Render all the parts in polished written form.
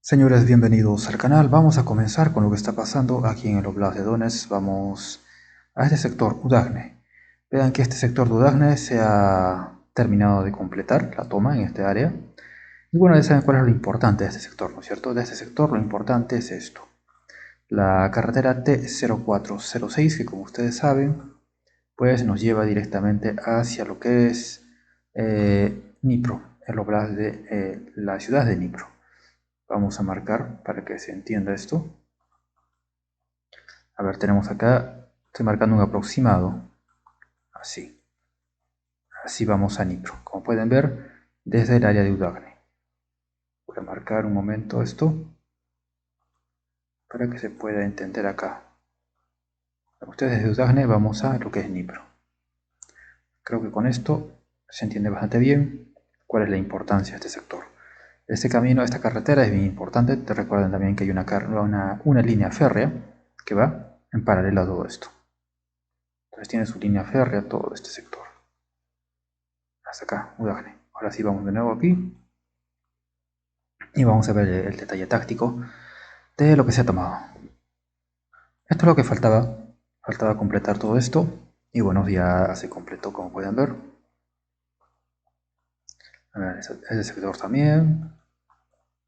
Señores, bienvenidos al canal. Vamos a comenzar con lo que está pasando aquí en el Oblast de Donetsk. Vamos a este sector, Udagne. Vean que este sector de Udagne se ha terminado de completar la toma en este área. Y bueno, ya saben cuál es lo importante de este sector, ¿no es cierto? De este sector lo importante es esto. La carretera T0406, que como ustedes saben, pues nos lleva directamente hacia lo que es Dnipro, el Oblast de la ciudad de Dnipro. Vamos a marcar para que se entienda esto. A ver, tenemos acá, estoy marcando un aproximado, así. Así vamos a Dnipro, como pueden ver, desde el área de Udagne. Voy a marcar un momento esto, para que se pueda entender acá. Ustedes desde Udagne vamos a lo que es Dnipro. Creo que con esto se entiende bastante bien cuál es la importancia de este sector. Este camino, esta carretera es bien importante. Te recuerden también que hay una línea férrea que va en paralelo a todo esto. Entonces tiene su línea férrea todo este sector. Hasta acá, Udagne. Ahora sí vamos de nuevo aquí. Y vamos a ver el detalle táctico de lo que se ha tomado. Esto es lo que faltaba. Faltaba completar todo esto. Y bueno, ya se completó como pueden ver. A ver, ese sector también.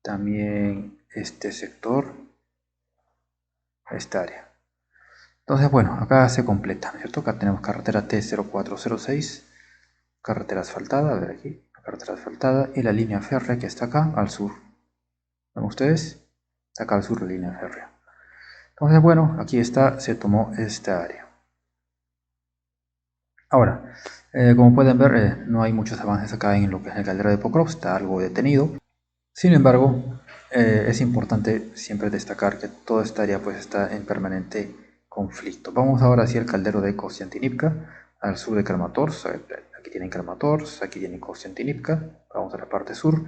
También este sector. Esta área. Entonces bueno, acá se completa, ¿no es cierto? Acá tenemos carretera T0406. Carretera asfaltada, a ver aquí. Carretera asfaltada y la línea férrea que está acá al sur. ¿Ven ustedes? Está acá al sur la línea férrea. Entonces bueno, aquí está, se tomó esta área. Ahora, como pueden ver, no hay muchos avances acá en lo que es el caldero de Pokrovsk, está algo detenido. Sin embargo, es importante siempre destacar que toda esta área pues está en permanente conflicto. Vamos ahora hacia el caldero de Kostiantynivka, al sur de Kramatorsk. Aquí tienen Kramatorsk, aquí tienen Kostiantynivka. Vamos a la parte sur,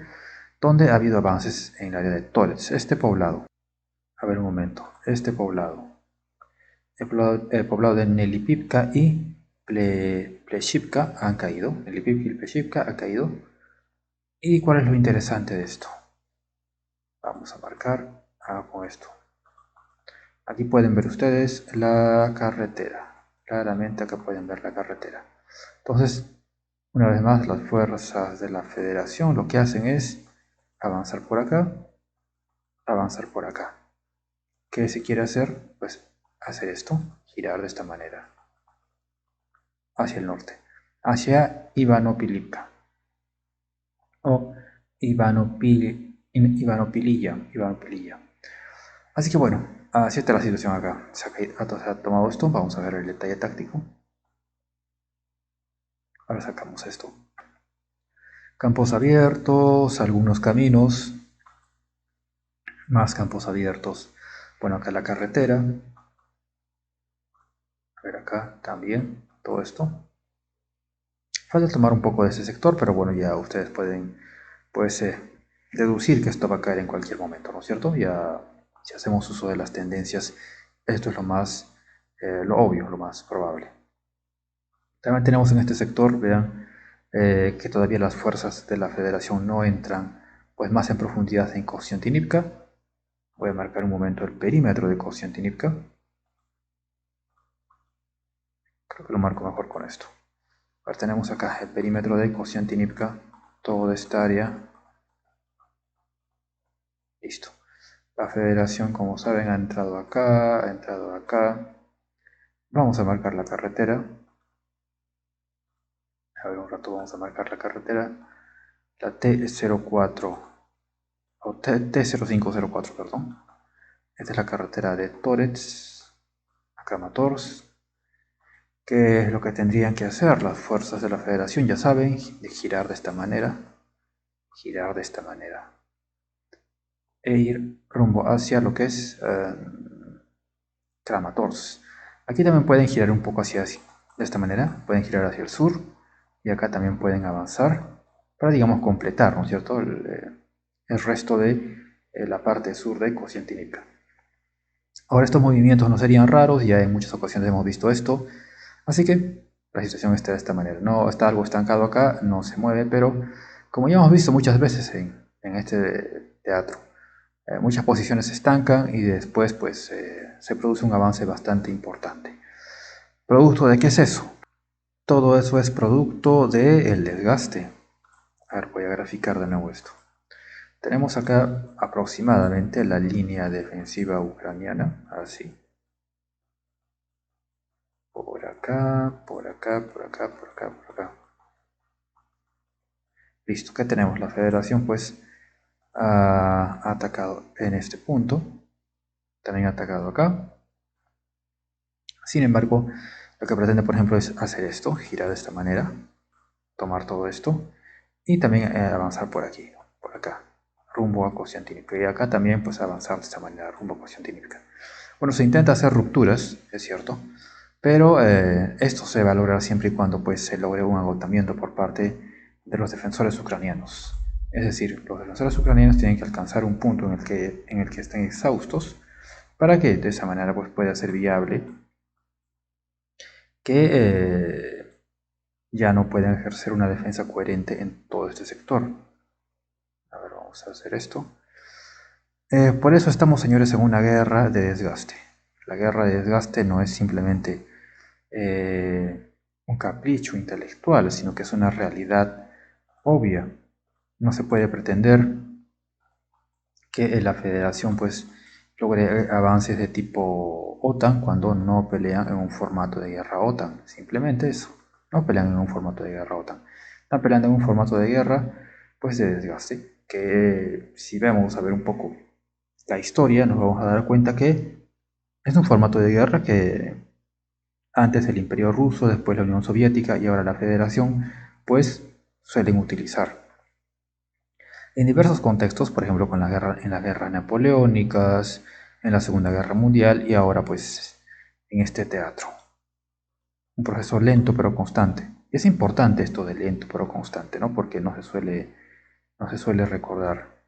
donde ha habido avances en el área de Torets, este poblado. A ver un momento, este poblado. El poblado de Nelipivka y Pleshivka han caído. Nelipivka y Pleshivka ha caído. ¿Y cuál es lo interesante de esto? Vamos a marcar con esto. Aquí pueden ver ustedes la carretera. Claramente acá pueden ver la carretera. Entonces, una vez más, las fuerzas de la Federación lo que hacen es avanzar por acá, avanzar por acá. ¿Qué se quiere hacer? Pues hacer esto, girar de esta manera hacia el norte, hacia Ivano-Pilivka o Ivano-Pililla. Así que bueno, así está la situación acá. Se ha tomado esto, vamos a ver el detalle táctico. Ahora sacamos esto. Campos abiertos, algunos caminos, más campos abiertos. Bueno, acá la carretera. A ver acá también, todo esto. Falta tomar un poco de ese sector, pero bueno, ya ustedes pueden pues deducir que esto va a caer en cualquier momento, ¿no es cierto? Ya si hacemos uso de las tendencias, esto es lo más, lo obvio, lo más probable. También tenemos en este sector, vean, que todavía las fuerzas de la Federación no entran pues más en profundidad en Kostiantynivka. Voy a marcar un momento el perímetro de Kostiantynivka. Creo que lo marco mejor con esto. Ahora tenemos acá el perímetro de Kostiantynivka, toda esta área. Listo. La Federación, como saben, ha entrado acá, ha entrado acá. Vamos a marcar la carretera. A ver, un rato vamos a marcar la carretera. La T04 o T0504, perdón. Esta es la carretera de Torets a Kramatorsk. ¿Qué es lo que tendrían que hacer las fuerzas de la Federación? Ya saben, de girar de esta manera, e ir rumbo hacia lo que es Kramatorsk. Aquí también pueden girar un poco hacia de esta manera, pueden girar hacia el sur y acá también pueden avanzar para, digamos, completar, ¿no es cierto?, el resto de la parte sur de Kostiantynivka. Ahora estos movimientos no serían raros, ya en muchas ocasiones hemos visto esto, así que la situación está de esta manera. No está algo estancado acá, no se mueve, pero como ya hemos visto muchas veces en este teatro, Muchas posiciones se estancan y después pues se produce un avance bastante importante. ¿Producto de qué es eso? Todo eso es producto del desgaste. A ver, voy a graficar de nuevo esto. Tenemos acá aproximadamente la línea defensiva ucraniana, así. Por acá, por acá, por acá, por acá, por acá. Listo, ¿qué tenemos? La federación pues ha atacado en este punto, también ha atacado acá. Sin embargo, lo que pretende, por ejemplo, es hacer esto, girar de esta manera, tomar todo esto y también avanzar por aquí, por acá, rumbo a Constantinopla. Y acá también pues avanzar de esta manera, rumbo a Constantinopla. Bueno, se intenta hacer rupturas, es cierto, pero esto se va a lograr siempre y cuando pues, se logre un agotamiento por parte de los defensores ucranianos. Es decir, los defensores ucranianos tienen que alcanzar un punto en el que estén exhaustos para que de esa manera pues, pueda ser viable que ya no pueden ejercer una defensa coherente en todo este sector. A ver, vamos a hacer esto. Por eso estamos, señores, en una guerra de desgaste. La guerra de desgaste no es simplemente un capricho intelectual, sino que es una realidad obvia. No se puede pretender que la federación pues logre avances de tipo OTAN cuando no pelean en un formato de guerra OTAN. Simplemente eso, no pelean en un formato de guerra OTAN. Están peleando en un formato de guerra pues de desgaste, que si vemos a ver un poco la historia nos vamos a dar cuenta que es un formato de guerra que antes el Imperio Ruso, después la Unión Soviética y ahora la Federación, pues suelen utilizar. En diversos contextos, por ejemplo en las guerras napoleónicas, en la Segunda Guerra Mundial y ahora pues en este teatro. Un proceso lento pero constante. Es importante esto de lento pero constante, ¿no? Porque no se suele recordar.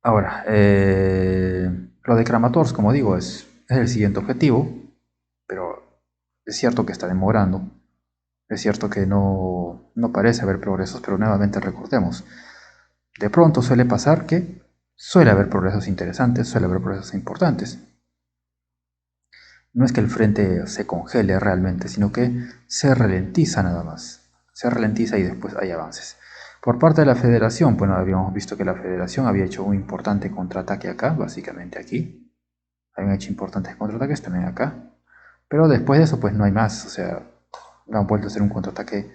Ahora, lo de Kramatorsk, como digo, es el siguiente objetivo, pero es cierto que está demorando. Es cierto que no parece haber progresos, pero nuevamente recordemos, de pronto suele pasar que suele haber progresos interesantes, suele haber progresos importantes. No es que el frente se congele realmente, sino que se ralentiza nada más. Se ralentiza y después hay avances. Por parte de la Federación, bueno, habíamos visto que la Federación había hecho un importante contraataque acá, básicamente aquí. Habían hecho importantes contraataques también acá. Pero después de eso, pues no hay más. O sea, han vuelto a hacer un contraataque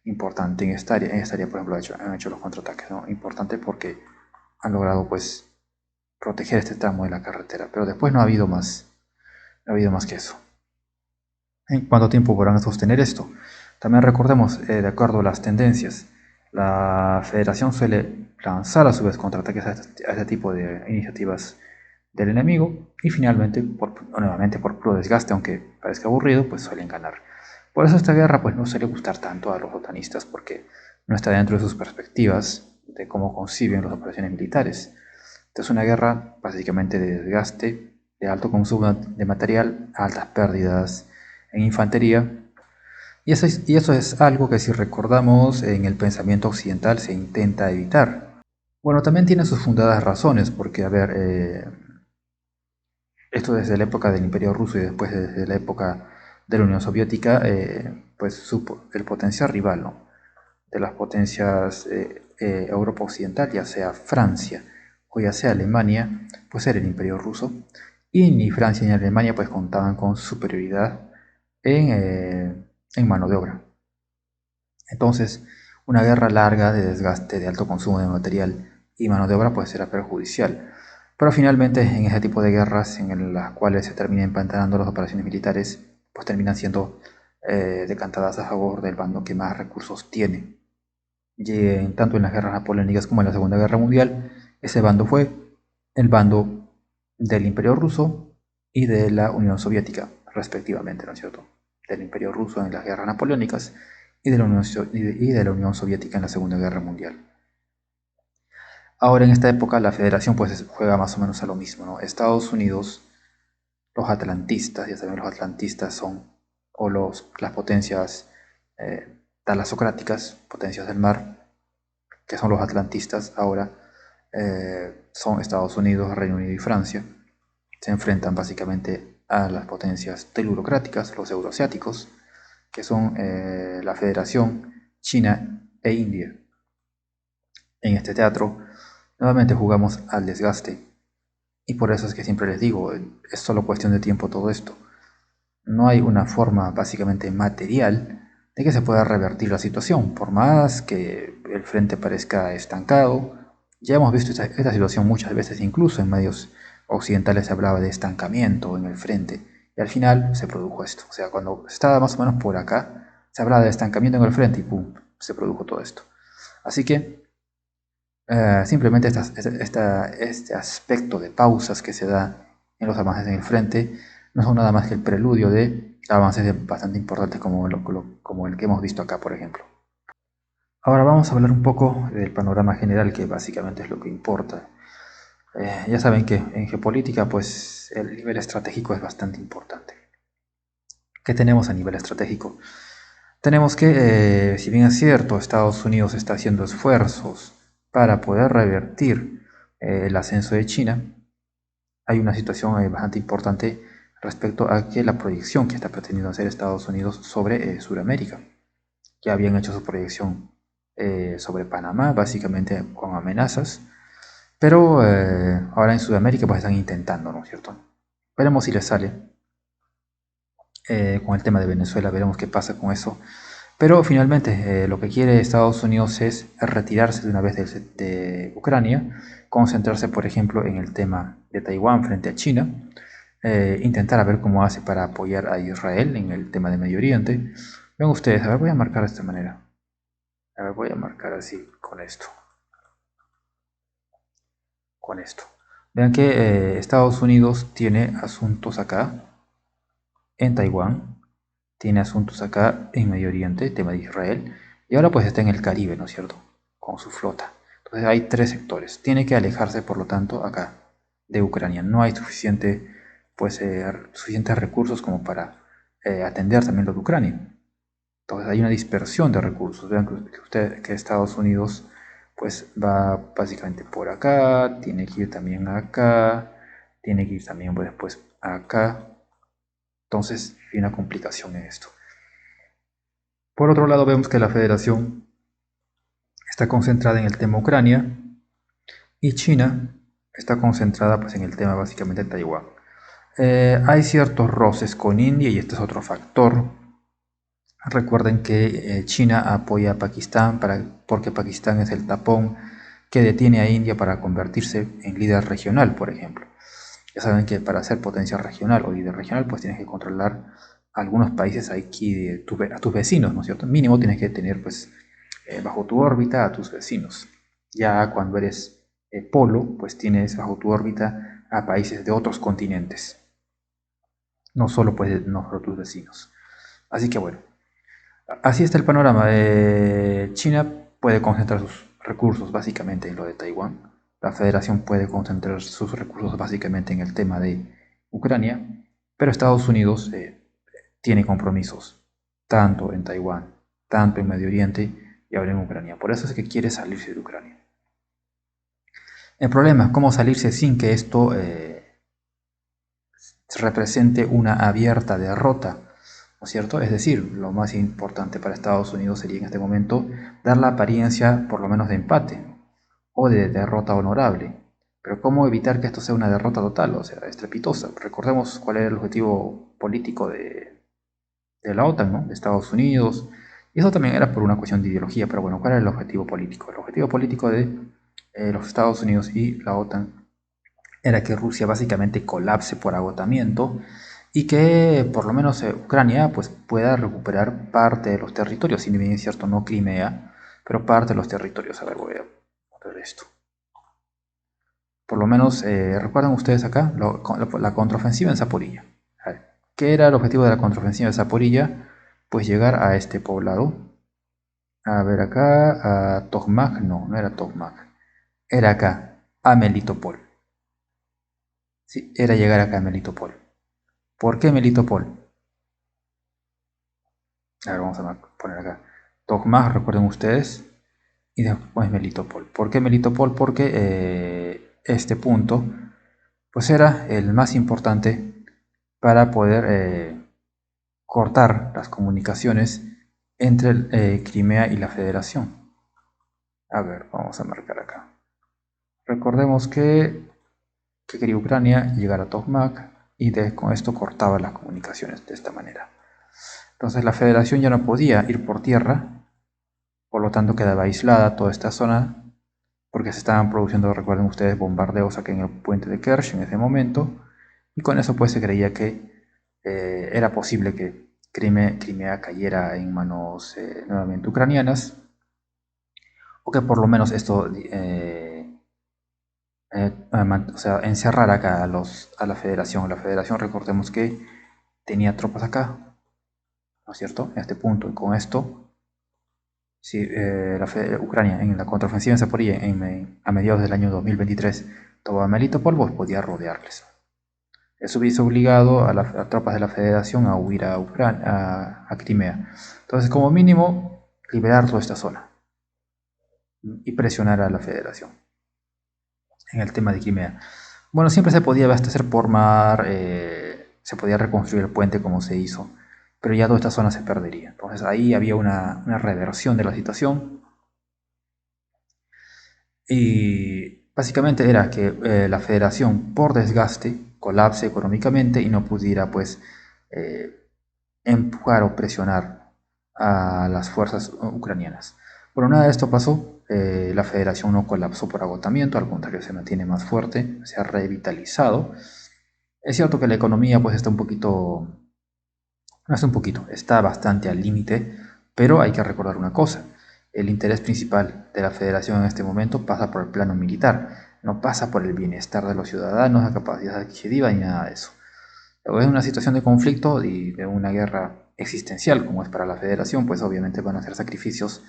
importante en esta área. En esta área, por ejemplo, han hecho los contraataques, ¿no? Importante porque han logrado, pues, proteger este tramo de la carretera. Pero después no ha habido más. No ha habido más que eso. ¿En cuánto tiempo podrán sostener esto? También recordemos, de acuerdo a las tendencias, la Federación suele lanzar a su vez contraataques a este tipo de iniciativas del enemigo y finalmente, nuevamente por puro desgaste, aunque parezca aburrido, pues suelen ganar. Por eso esta guerra pues no suele gustar tanto a los otanistas porque no está dentro de sus perspectivas de cómo conciben las operaciones militares. Esta es una guerra básicamente de desgaste, de alto consumo de material, altas pérdidas en infantería, y eso es algo que si recordamos en el pensamiento occidental se intenta evitar. Bueno, también tiene sus fundadas razones, porque, a ver, esto desde la época del Imperio Ruso y después desde la época de la Unión Soviética, pues supo el potencial rival, ¿no? De las potencias Europa Occidental, ya sea Francia o ya sea Alemania, pues era el Imperio Ruso, y ni Francia ni Alemania pues contaban con superioridad en mano de obra. Entonces, una guerra larga de desgaste, de alto consumo de material y mano de obra puede ser perjudicial. Pero finalmente, en ese tipo de guerras en las cuales se terminan empantanando las operaciones militares, pues terminan siendo decantadas a favor del bando que más recursos tiene. Y tanto en las guerras napoleónicas como en la Segunda Guerra Mundial, ese bando fue el bando del Imperio Ruso y de la Unión Soviética, respectivamente, ¿no es cierto? Del Imperio Ruso en las guerras napoleónicas y de la Unión Soviética en la Segunda Guerra Mundial. Ahora en esta época la Federación pues juega más o menos a lo mismo, ¿no? Estados Unidos, los atlantistas, ya saben, los atlantistas son o las potencias talasocráticas, potencias del mar, que son los atlantistas ahora, son Estados Unidos, Reino Unido y Francia. Se enfrentan básicamente a las potencias telurocráticas, los euroasiáticos, que son la Federación, China e India. En este teatro, nuevamente jugamos al desgaste, y por eso es que siempre les digo, es solo cuestión de tiempo todo esto. No hay una forma básicamente material de que se pueda revertir la situación, por más que el frente parezca estancado. Ya hemos visto esta situación muchas veces, incluso en medios occidentales se hablaba de estancamiento en el frente, y al final se produjo esto. O sea, cuando estaba más o menos por acá, se hablaba de estancamiento en el frente y ¡pum!, se produjo todo esto. Así que simplemente este aspecto de pausas que se da en los avances en el frente no son nada más que el preludio de avances bastante importantes como el que hemos visto acá, por ejemplo. Ahora vamos a hablar un poco del panorama general, que básicamente es lo que importa. Ya saben que en geopolítica pues el nivel estratégico es bastante importante. ¿Qué tenemos a nivel estratégico? Tenemos que, si bien es cierto, Estados Unidos está haciendo esfuerzos para poder revertir el ascenso de China, hay una situación bastante importante respecto a que la proyección que está pretendiendo hacer Estados Unidos sobre Sudamérica. Ya habían hecho su proyección sobre Panamá, básicamente con amenazas, pero ahora en Sudamérica pues están intentando, ¿no es cierto? Veremos si les sale. Con el tema de Venezuela, veremos qué pasa con eso. Pero finalmente lo que quiere Estados Unidos es retirarse de una vez de Ucrania, concentrarse por ejemplo en el tema de Taiwán frente a China, intentar a ver cómo hace para apoyar a Israel en el tema de Medio Oriente. Ven ustedes, a ver, voy a marcar de esta manera. A ver, voy a marcar así con esto. Con esto. Vean que Estados Unidos tiene asuntos acá en Taiwán, tiene asuntos acá en Medio Oriente, tema de Israel, y ahora pues está en el Caribe, ¿no es cierto?, con su flota. Entonces hay tres sectores. Tiene que alejarse, por lo tanto, acá de Ucrania. No hay suficientes recursos como para atender también lo de Ucrania. Entonces hay una dispersión de recursos. Vean que Estados Unidos pues va básicamente por acá, tiene que ir también acá, tiene que ir también pues, después acá. Entonces hay una complicación en esto. Por otro lado, vemos que la Federación está concentrada en el tema Ucrania y China está concentrada pues, en el tema básicamente de Taiwán. Hay ciertos roces con India y este es otro factor. Recuerden que China apoya a Pakistán porque Pakistán es el tapón que detiene a India para convertirse en líder regional, por ejemplo. Ya saben que para ser potencia regional o líder regional, pues tienes que controlar algunos países aquí a tus vecinos, ¿no es cierto? Mínimo tienes que tener pues bajo tu órbita a tus vecinos. Ya cuando eres polo, pues tienes bajo tu órbita a países de otros continentes, no solo pues no solo tus vecinos. Así que bueno, así está el panorama. China puede concentrar sus recursos básicamente en lo de Taiwán. La Federación puede concentrar sus recursos básicamente en el tema de Ucrania, pero Estados Unidos tiene compromisos tanto en Taiwán, tanto en Medio Oriente y ahora en Ucrania. Por eso es que quiere salirse de Ucrania. El problema es cómo salirse sin que esto represente una abierta derrota, ¿no es cierto? Es decir, lo más importante para Estados Unidos sería en este momento dar la apariencia por lo menos de empate o de derrota honorable. Pero ¿cómo evitar que esto sea una derrota total, o sea, estrepitosa? Recordemos cuál era el objetivo político de la OTAN, ¿no?, de Estados Unidos. Y eso también era por una cuestión de ideología, pero bueno, ¿cuál era el objetivo político? El objetivo político de los Estados Unidos y la OTAN era que Rusia básicamente colapse por agotamiento y que por lo menos Ucrania pues, pueda recuperar parte de los territorios, si bien es cierto no Crimea, pero parte de los territorios. A ver, voy a ver esto. Por lo menos, recuerdan ustedes acá la contraofensiva en Zaporilla. ¿Qué era el objetivo de la contraofensiva de Zaporilla? Pues llegar a este poblado. A ver acá, a Tokmak, no era Tokmak. Era acá, a Melitopol. Sí, era llegar acá a Melitopol. ¿Por qué Melitopol? A ver, vamos a poner acá. Tokmak, recuerden ustedes, y después Melitopol. ¿Por qué Melitopol? Porque este punto pues era el más importante para poder cortar las comunicaciones entre Crimea y la Federación. A ver, vamos a marcar acá. Recordemos que quería Ucrania llegar a Tokmak y con esto cortaba las comunicaciones de esta manera. Entonces la Federación ya no podía ir por tierra, por lo tanto quedaba aislada toda esta zona porque se estaban produciendo, recuerden ustedes, bombardeos aquí en el puente de Kerch en ese momento, y con eso pues se creía que era posible que Crimea cayera en manos nuevamente ucranianas, o que por lo menos esto o sea, encerrar acá a la Federación. La Federación, recordemos que tenía tropas acá, ¿no es cierto? En este punto, y con esto, si Ucrania en la contraofensiva en Zaporilla a mediados del año 2023 tomaba Melitopol, pues podía rodearles. Eso hubiese obligado a las tropas de la Federación a huir a Crimea. Entonces, como mínimo, liberar toda esta zona y presionar a la Federación en el tema de Crimea. Bueno, siempre se podía abastecer por mar, se podía reconstruir el puente como se hizo, pero ya toda esta zona se perdería. Entonces ahí había una reversión de la situación y básicamente era que la federación por desgaste colapse económicamente y no pudiera pues eh, empujar o presionar a las fuerzas ucranianas. Pero nada de esto pasó, la federación no colapsó por agotamiento, al contrario se mantiene más fuerte, se ha revitalizado. Es cierto que la economía pues está un poquito, no es un poquito, está bastante al límite, pero hay que recordar una cosa, el interés principal de la federación en este momento pasa por el plano militar, no pasa por el bienestar de los ciudadanos, la capacidad adquisitiva ni nada de eso. Luego es una situación de conflicto y de una guerra existencial como es para la federación, pues obviamente van a hacer sacrificios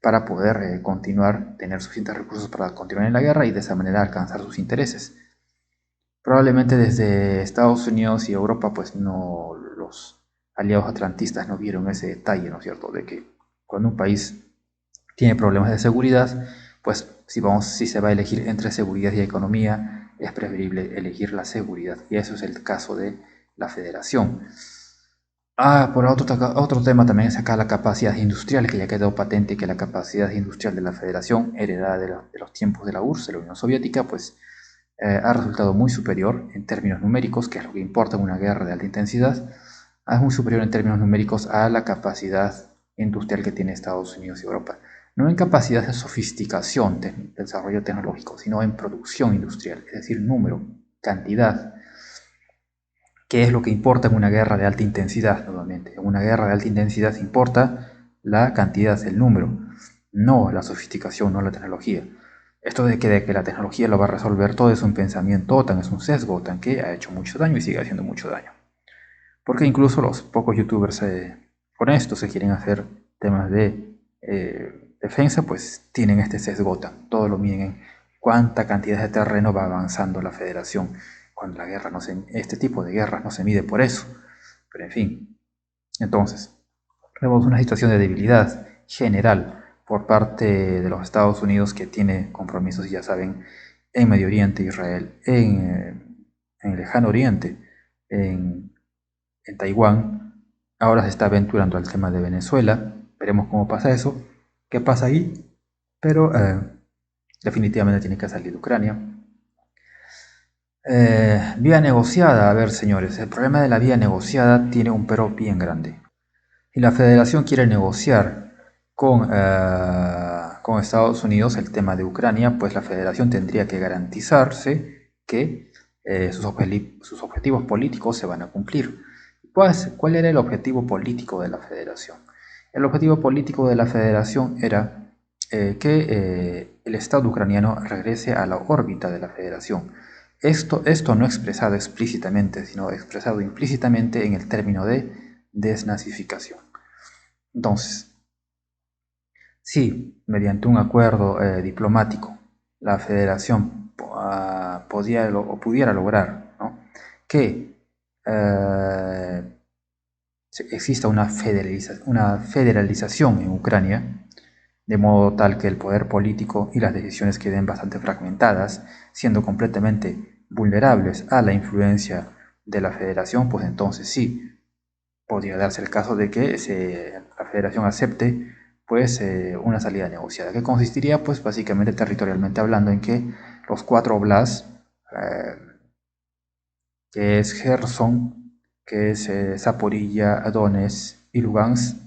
para poder continuar, tener suficientes recursos para continuar en la guerra y de esa manera alcanzar sus intereses. Probablemente desde Estados Unidos y Europa, pues no, los aliados atlantistas no vieron ese detalle, ¿no es cierto?, de que cuando un país tiene problemas de seguridad, pues si se va a elegir entre seguridad y economía, es preferible elegir la seguridad. Y eso es el caso de la federación. Por otro tema también es acá la capacidad industrial, que ya quedó patente que la capacidad industrial de la federación, heredada de los tiempos de la URSS, de la Unión Soviética, pues ha resultado muy superior en términos numéricos, que es lo que importa en una guerra de alta intensidad, es muy superior en términos numéricos a la capacidad industrial que tiene Estados Unidos y Europa. No en capacidad de sofisticación de desarrollo tecnológico, sino en producción industrial, es decir, número, cantidad, que es lo que importa en una guerra de alta intensidad, nuevamente. En una guerra de alta intensidad importa la cantidad, el número, no la sofisticación, no la tecnología. Esto de que la tecnología lo va a resolver todo es un pensamiento OTAN, es un sesgo OTAN que ha hecho mucho daño y sigue haciendo mucho daño. Porque incluso los pocos youtubers honestos que quieren hacer temas de defensa, pues tienen este sesgo OTAN. Todo lo miden en cuánta cantidad de terreno va avanzando la federación. Cuando la guerra este tipo de guerras no se mide por eso. Pero en fin, entonces, vemos una situación de debilidad general por parte de los Estados Unidos, que tiene compromisos, ya saben, en Medio Oriente, Israel, en el Lejano Oriente, en Taiwán. Ahora se está aventurando al tema de Venezuela. Veremos cómo pasa eso, qué pasa ahí, pero definitivamente tiene que salir de Ucrania. Vía negociada, a ver señores, el problema de la vía negociada tiene un pero bien grande. Si la federación quiere negociar con Estados Unidos el tema de Ucrania, pues la federación tendría que garantizarse que sus objetivos políticos se van a cumplir. Pues, ¿cuál era el objetivo político de la federación? El objetivo político de la federación era que el Estado ucraniano regrese a la órbita de la federación. Esto no expresado explícitamente, sino expresado implícitamente en el término de desnazificación. Entonces, si mediante un acuerdo diplomático la federación pudiera lograr, ¿no?, que exista una federalización en Ucrania, de modo tal que el poder político y las decisiones queden bastante fragmentadas, siendo completamente vulnerables a la influencia de la federación, pues entonces sí, podría darse el caso de que la federación acepte pues una salida negociada, que consistiría pues básicamente territorialmente hablando en que los 4 óblasts, que es Gerson, que es Zaporilla, Donetsk y Lugansk,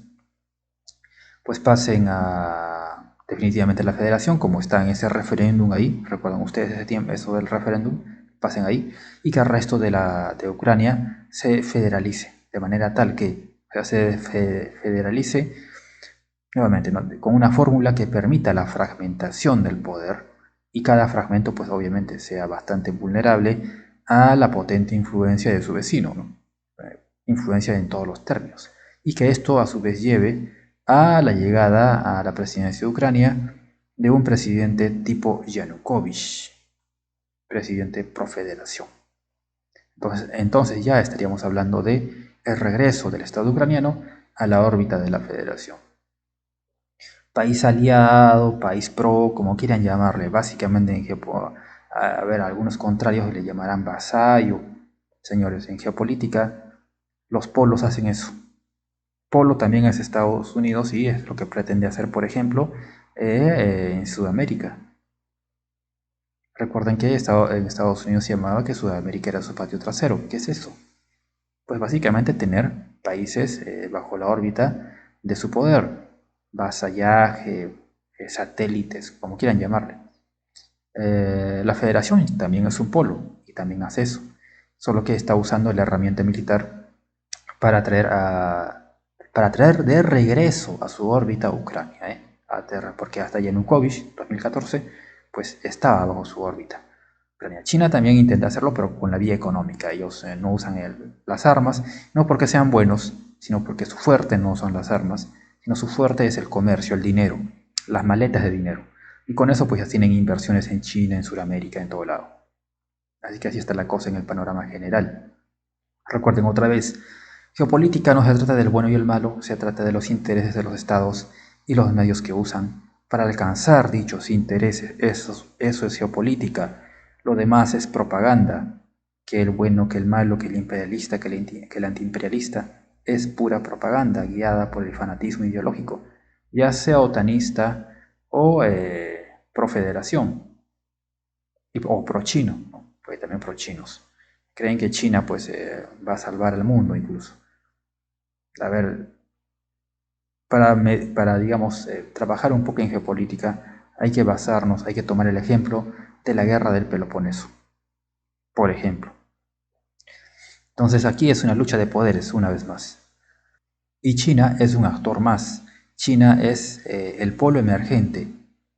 pues pasen a definitivamente la federación, como está en ese referéndum ahí, recuerdan ustedes ese tiempo, eso del referéndum, pasen ahí, y que el resto de Ucrania se federalice, de manera tal que se federalice nuevamente, ¿no?, con una fórmula que permita la fragmentación del poder, y cada fragmento pues obviamente sea bastante vulnerable a la potente influencia de su vecino, ¿no? Influencia en todos los términos, y que esto a su vez lleve a la llegada a la presidencia de Ucrania de un presidente tipo Yanukovych, presidente pro federación. Entonces ya estaríamos hablando de el regreso del Estado ucraniano a la órbita de la federación. País aliado, país pro, como quieran llamarle, básicamente a ver, algunos contrarios le llamarán vasallo. Señores, en geopolítica los polos hacen eso. Polo también es Estados Unidos y es lo que pretende hacer, por ejemplo, en Sudamérica. Recuerden que en Estados Unidos se llamaba que Sudamérica era su patio trasero. ¿Qué es eso? Pues básicamente tener países bajo la órbita de su poder, vasallaje, satélites, como quieran llamarle. La Federación también es un polo y también hace eso, solo que está usando la herramienta militar para traer de regreso a su órbita a Ucrania, a Terra, porque hasta Yanukovych, 2014, pues estaba bajo su órbita. China también intenta hacerlo, pero con la vía económica. Ellos no usan las armas, no porque sean buenos, sino porque su fuerte no son las armas, sino su fuerte es el comercio, el dinero, las maletas de dinero. Y con eso pues ya tienen inversiones en China, en Sudamérica, en todo lado. Así que así está la cosa en el panorama general. Recuerden otra vez, geopolítica no se trata del bueno y el malo, se trata de los intereses de los estados y los medios que usan para alcanzar dichos intereses. Eso es geopolítica. Lo demás es propaganda. Que el bueno, que el malo, que el imperialista, que el antiimperialista es pura propaganda guiada por el fanatismo ideológico, ya sea otanista o pro-federación o pro-chino, ¿no? Porque también pro-chinos. Creen que China pues va a salvar al mundo incluso. A ver, para digamos, trabajar un poco en geopolítica hay que basarnos, hay que tomar el ejemplo de la guerra del Peloponeso, por ejemplo. Entonces aquí es una lucha de poderes una vez más. Y China es un actor más. China es el polo emergente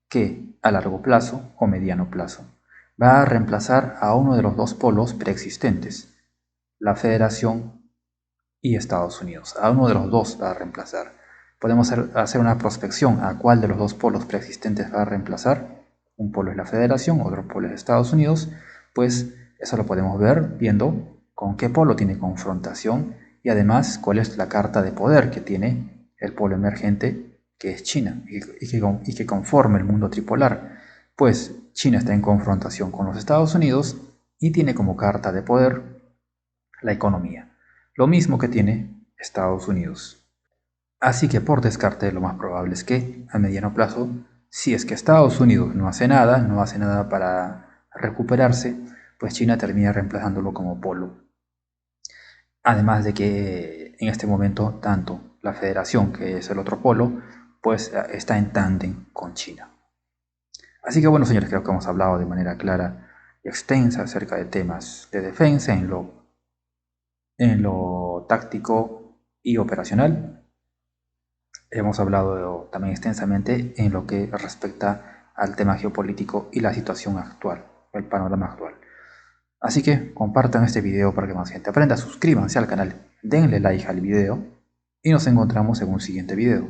que a largo plazo o mediano plazo va a reemplazar a uno de los dos polos preexistentes, la Federación y Estados Unidos. A uno de los dos va a reemplazar. Podemos hacer una prospección a cuál de los dos polos preexistentes va a reemplazar. Un polo es la Federación, otro polo es Estados Unidos. Pues eso lo podemos ver viendo con qué polo tiene confrontación y además cuál es la carta de poder que tiene el polo emergente, que es China, y que conforma el mundo tripolar. Pues China está en confrontación con los Estados Unidos y tiene como carta de poder la economía, lo mismo que tiene Estados Unidos. Así que por descarte lo más probable es que a mediano plazo, si es que Estados Unidos no hace nada para recuperarse, pues China termina reemplazándolo como polo. Además de que en este momento tanto la Federación, que es el otro polo, pues está en tándem con China. Así que bueno, señores, creo que hemos hablado de manera clara y extensa acerca de temas de defensa en lo táctico y operacional. Hemos hablado también extensamente en lo que respecta al tema geopolítico y la situación actual, el panorama actual. Así que compartan este video para que más gente aprenda, suscríbanse al canal, denle like al video y nos encontramos en un siguiente video.